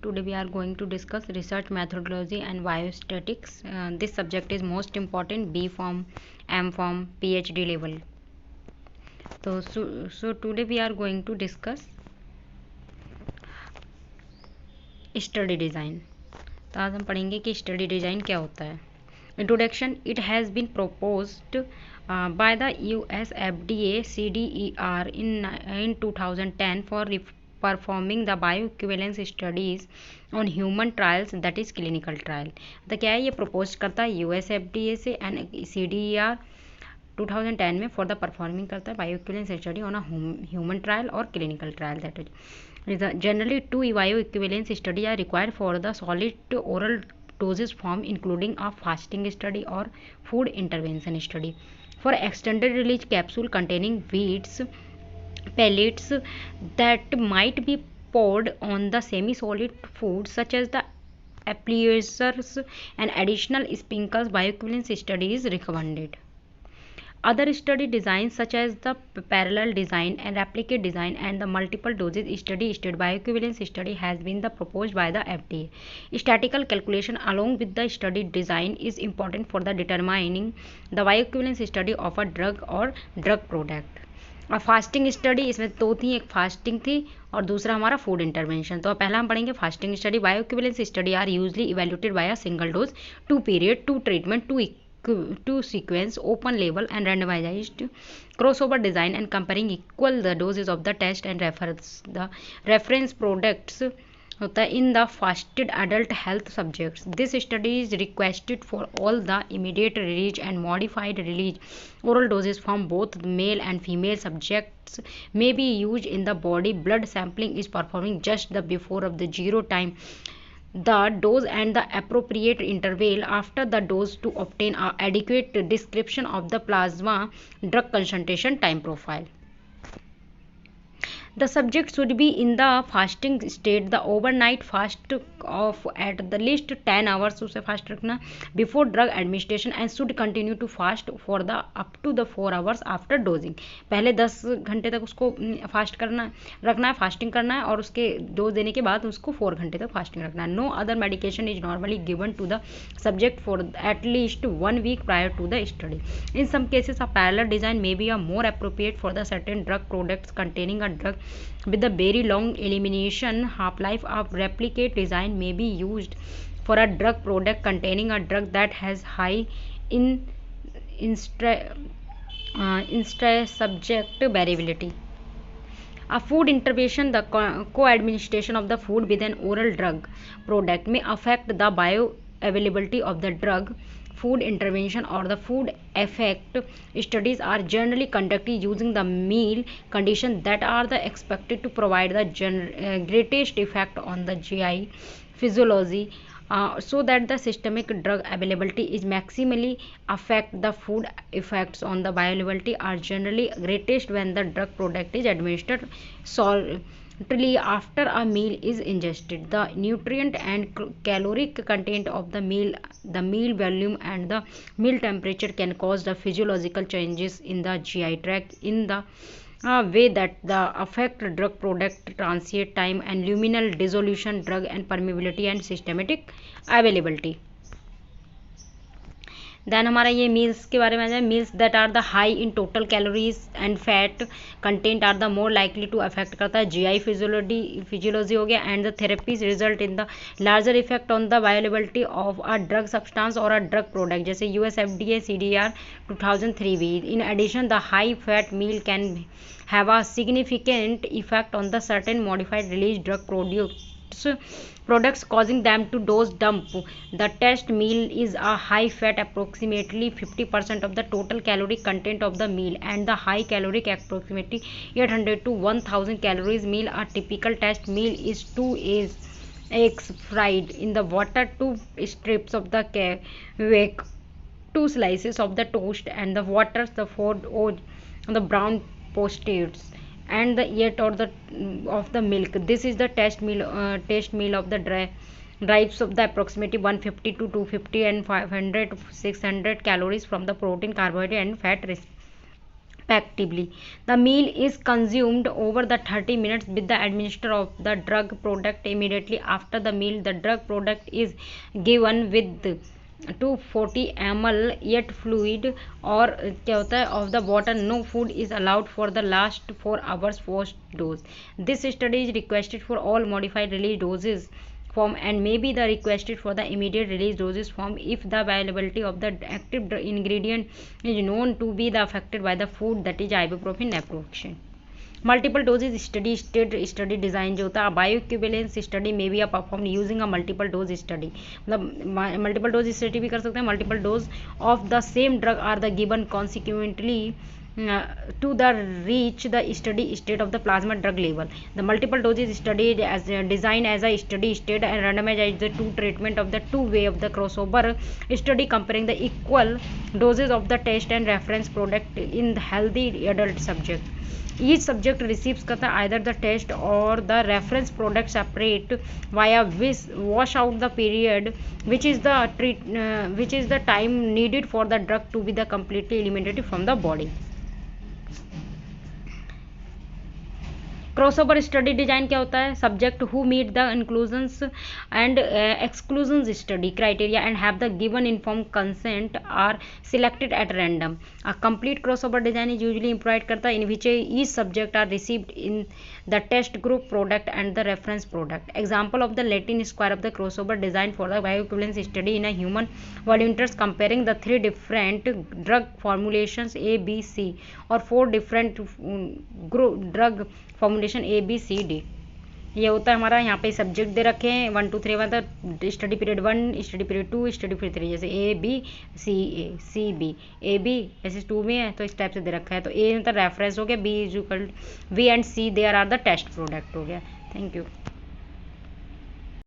Today we are going to discuss research methodology and biostatics. This subject is most important, B.Pharm, M.Pharm, PhD level. So today we are going to discuss study design. तो आज हम पढ़ेंगे कि study design क्या होता है. Introduction. It has been proposed by the US FDA CDER in 2010 for performing the bioequivalence studies on human trials, that is clinical trial. तो क्या है, ये प्रपोज करता है US FDA से एंड CDER 2010 में फॉर द परफॉर्मिंग करता है bioequivalence study on a human trial और clinical trial. That is generally 2 bioequivalence study are required for the solid oral dosage form, including a fasting study or food intervention study. For extended release capsule containing wheats pellets that might be poured on the semi-solid food such as the appetizers and additional sprinkles, bioequivalence study is recommended. Other study designs such as the parallel design and replicate design and the multiple doses study state bioequivalence study has been proposed by the FDA. Statistical calculation along with the study design is important for the determining the bioequivalence study of a drug or drug product. और fasting study, इसमें दो थी, एक fasting थी और दूसरा हमारा food intervention. तो पहला हम पढ़ेंगे fasting study. Bioequivalence study are usually evaluated by a single dose, 2 period, 2 treatment, 2 sequence, open label and randomized crossover design and comparing equal the doses of the test and reference products होता है in the fasted adult health subjects. This study is requested for all the immediate release and modified release oral doses from both male and female subjects may be used in the body. Blood sampling is performing just the before of the 0 time the dose and the appropriate interval after the dose to obtain an adequate description of the plasma drug concentration time profile. The subject should be in the fasting state. The overnight fast of at the least 10 hours उसे fast रखना before drug administration and should continue to fast for the up to the 4 hours after dosing. पहले 10 घंटे तक उसको fast रखना है, fasting करना है और उसके डोज देने के बाद उसको 4 घंटे तक फास्टिंग रखना है. No other medication is normally given to the subject for at least 1 week prior to the study. In some cases a parallel design may be a more appropriate for the certain drug products containing a drug with a very long elimination half-life. Of replicate design may be used for a drug product containing a drug that has high intra-subject variability. A food intervention, the co-administration of the food with an oral drug product may affect the bioavailability of the drug. Food intervention or the food effect studies are generally conducted using the meal conditions that are expected to provide the greatest effect on the GI physiology, so that the systemic drug availability is maximally affect the food effects on the bioavailability are generally greatest when the drug product is administered shortly after a meal is ingested. The nutrient and caloric content of the meal volume and the meal temperature can cause the physiological changes in the GI tract in the way that the affect drug product transit time and luminal dissolution drug and permeability and systematic availability. Then हमारा ये meals के बारे में आ जाए. Meals that are the high in total calories and fat content are the more likely to affect करता है GI physiology हो गया. And the therapies result in the larger effect on the bioavailability of a drug substance और a drug product, जैसे US FDA CDR 2003 भी. In addition the high fat meal can have a significant effect on the certain modified release drug products causing them to dose dump. The test meal is a high fat, approximately 50% of the total caloric content of the meal, and the high caloric, approximately 800 to 1000 calories meal. A typical test meal is 2 eggs fried in the water, 2 strips of the cake, 2 slices of the toast and the water, the 4 the brown postage and the yet or the of the milk. This is the test meal of the drives of the approximately 150 to 250 and 500 to 600 calories from the protein, carbohydrate and fat effectively. The meal is consumed over the 30 minutes with the administration of the drug product. Immediately after the meal, the drug product is given with 240 ml yet fluid और क्या होता है of the water. No food is allowed for the last 4 hours post dose. This study is requested for all modified release doses form and may be the requested for the immediate release doses form if the availability of the active ingredient is known to be the affected by the food, that is ibuprofen naproxen. Multiple dosages study study design जो होता है bio equivalence study में भी perform using a multiple dose study, मतलब multiple dose study भी कर सकते हैं. Multiple dose of the same drug are the given consequently to the reach the steady state of the plasma drug level. The multiple doses study as designed as a steady state and randomized the two treatment of the two way of the crossover study comparing the equal doses of the test and reference product in the healthy adult subject. Each subject receives either the test or the reference product separate via wash out the period which is the time needed for the drug to be the completely eliminated from the body. Crossover study design क्या होता है? Subject who meet the inclusions and exclusions study criteria and have the given inform consent are selected at random. A complete crossover design is usually employed करता है in which each subject are received in the test group product and the reference product. Example of the Latin square of the crossover design for the bioequivalence study in a human volunteers comparing the 3 different drug formulations A, B, C और 4 different drug formulation A, B, C, D. ये होता है हमारा. यहाँ पे subject they रखे हैं 1 2 3 मतलब study period 1, study period 2, study period 3, जैसे A B C A C B A B ऐसे 2 में है तो इस टाइप से दे रखा है. तो A मतलब रेफरेंस हो गया, B is equal V and C there are the test product हो गया. Thank you.